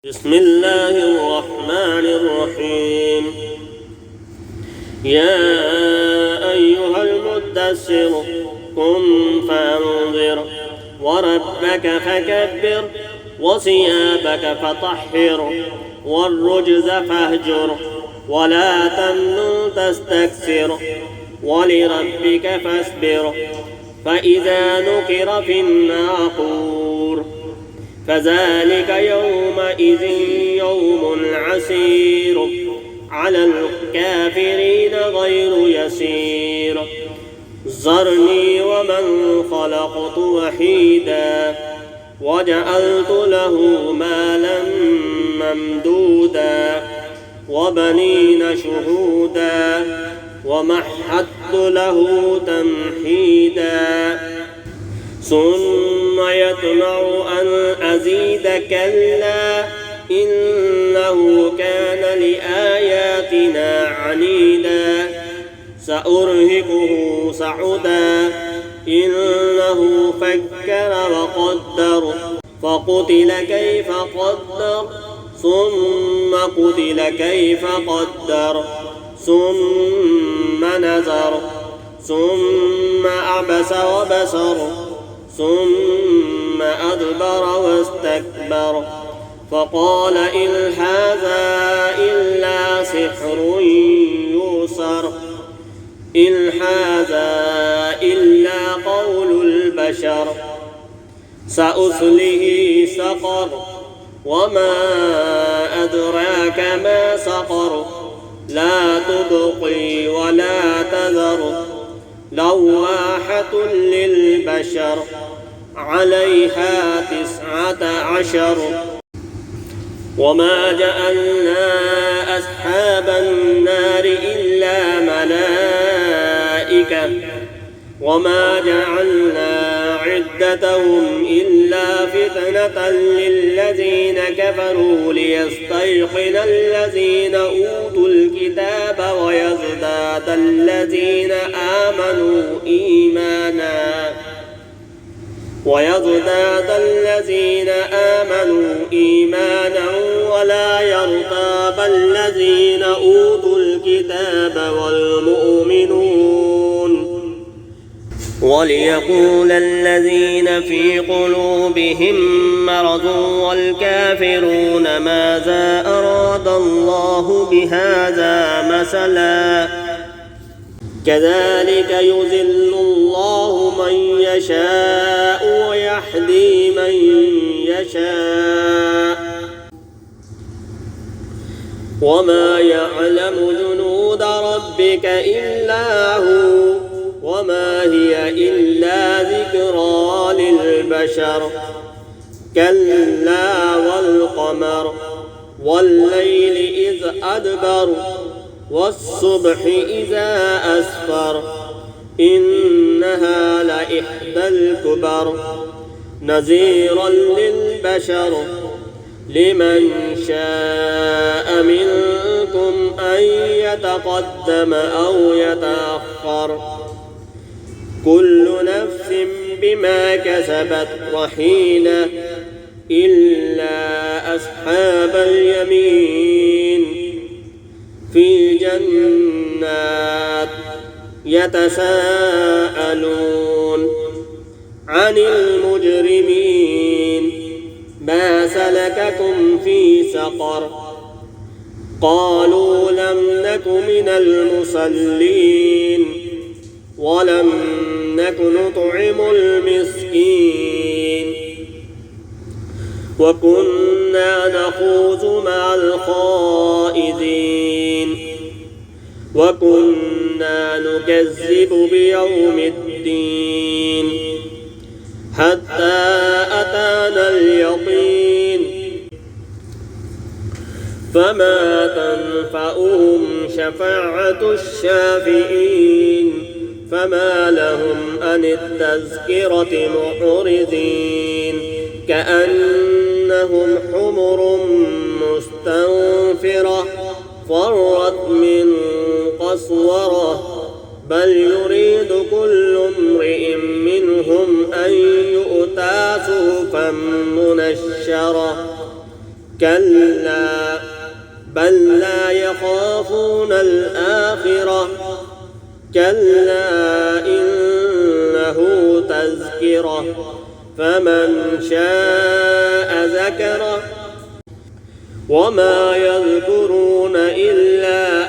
بسم الله الرحمن الرحيم. يا أيها المدثر قم فأنذر وربك فكبر وثيابك فطهر والرجز فاهجر ولا تمنن تستكثر ولربك فاصبر فإذا نقر في الناقور فذلك يومئذ يوم عسير على الكافرين غير يسير. ذرني ومن خلقت وحيدا وجعلت له مالا ممدودا وبنين شهودا ومهدت له تمهيدا ثم يطمع أن أزيد كلا إنه كان لآياتنا عنيدا سأرهقه صعدا إنه فكر وقدر فقتل كيف قدر ثم قتل كيف قدر ثم نظر ثم عبس وبصر ثم أدبر واستكبر فقال إن هذا إلا سحر يؤثر إن هذا إلا قول البشر سأصله سقر وما أدراك ما سقر لا تبقي ولا تذر لواحة للبشر عليها 19 وما جعلنا أصحاب النار إلا ملائكة وما جعلنا عدتهم إلا فتنة للذين كفروا ليستيقن الذين أوتوا الكتاب ويزداد الذين آمنوا إيمانا ولا يرتاب الذين أوتوا الكتاب والمؤمنون وليقول الذين في قلوبهم مرض والكافرون ماذا أراد الله بهذا مثلا كذلك يضل الله من يشاء ويهدي من يشاء وما يعلم جنود ربك إلا هو وما هي إلا ذكرى للبشر كلا والقمر والليل إذ أدبر والصبح إذا أسفر إنها لإحدى الكبر نذيرا للبشر لمن شاء منكم أن يتقدم أو يتأخر كل نفس بما كسبت رهينة إلا أصحاب اليمين في جنات يتساءلون عن المجرمين ما سلككم في سقر قالوا لم نك من المصلين ولم نك نطعم المسكين وكنا نخوض مع الخائضين وكنا نكذب بيوم الدين حتى أتانا اليقين فما تنفعهم شفاعة الشافعين فما لهم عن التذكرة معرضين كأنهم حمر مستنفرة فرت من قسورة بل يريد كل امرئ منهم أن يؤتى صحفا منشرة كلا بل لا يخافون الآخرة كلا إنه تذكرة فمن شاء ذكره وما يذكرون إلا